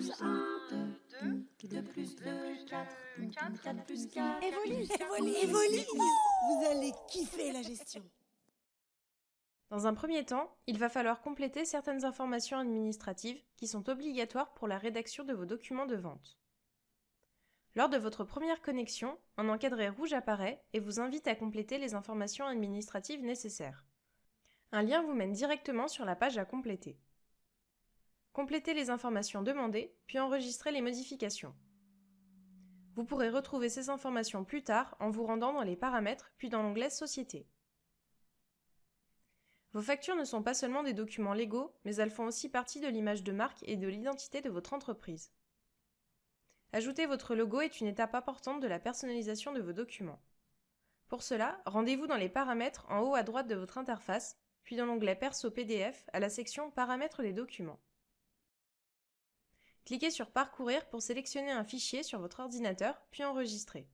plus 1, 2, 2 plus 2, 4, 4 plus 4. Évolise. Vous allez kiffer la gestion. Dans un premier temps, il va falloir compléter certaines informations administratives qui sont obligatoires pour la rédaction de vos documents de vente. Lors de votre première connexion, un encadré rouge apparaît et vous invite à compléter les informations administratives nécessaires. Un lien vous mène directement sur la page à compléter. Complétez les informations demandées, puis enregistrez les modifications. Vous pourrez retrouver ces informations plus tard en vous rendant dans les paramètres, puis dans l'onglet Société. Vos factures ne sont pas seulement des documents légaux, mais elles font aussi partie de l'image de marque et de l'identité de votre entreprise. Ajouter votre logo est une étape importante de la personnalisation de vos documents. Pour cela, rendez-vous dans les paramètres en haut à droite de votre interface, puis dans l'onglet Perso PDF à la section Paramètres des documents. Cliquez sur Parcourir pour sélectionner un fichier sur votre ordinateur, puis enregistrer.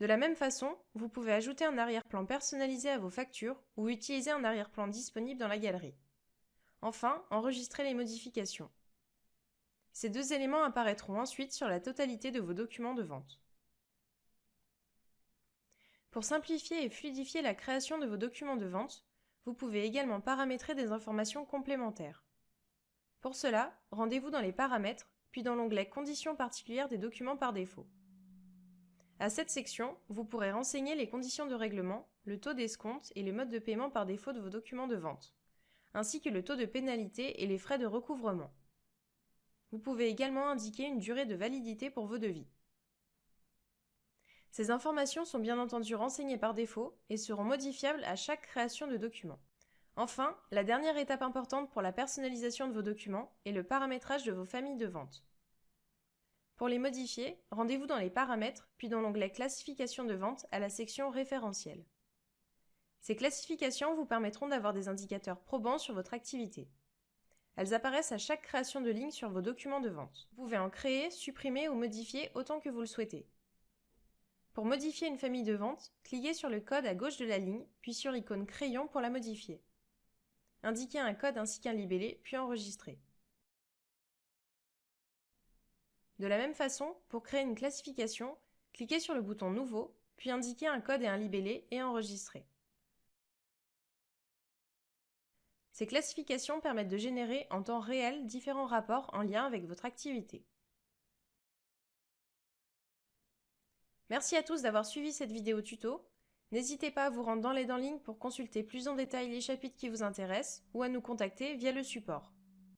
De la même façon, vous pouvez ajouter un arrière-plan personnalisé à vos factures ou utiliser un arrière-plan disponible dans la galerie. Enfin, enregistrez les modifications. Ces deux éléments apparaîtront ensuite sur la totalité de vos documents de vente. Pour simplifier et fluidifier la création de vos documents de vente, vous pouvez également paramétrer des informations complémentaires. Pour cela, rendez-vous dans les paramètres, puis dans l'onglet Conditions particulières des documents par défaut. À cette section, vous pourrez renseigner les conditions de règlement, le taux d'escompte et les modes de paiement par défaut de vos documents de vente, ainsi que le taux de pénalité et les frais de recouvrement. Vous pouvez également indiquer une durée de validité pour vos devis. Ces informations sont bien entendu renseignées par défaut et seront modifiables à chaque création de document. Enfin, la dernière étape importante pour la personnalisation de vos documents est le paramétrage de vos familles de vente. Pour les modifier, rendez-vous dans les paramètres, puis dans l'onglet Classification de vente à la section Référentiel. Ces classifications vous permettront d'avoir des indicateurs probants sur votre activité. Elles apparaissent à chaque création de ligne sur vos documents de vente. Vous pouvez en créer, supprimer ou modifier autant que vous le souhaitez. Pour modifier une famille de vente, cliquez sur le code à gauche de la ligne, puis sur l'icône crayon pour la modifier. Indiquez un code ainsi qu'un libellé, puis enregistrez. De la même façon, pour créer une classification, cliquez sur le bouton Nouveau, puis indiquez un code et un libellé et enregistrez. Ces classifications permettent de générer en temps réel différents rapports en lien avec votre activité. Merci à tous d'avoir suivi cette vidéo tuto. N'hésitez pas à vous rendre dans l'aide en ligne pour consulter plus en détail les chapitres qui vous intéressent ou à nous contacter via le support.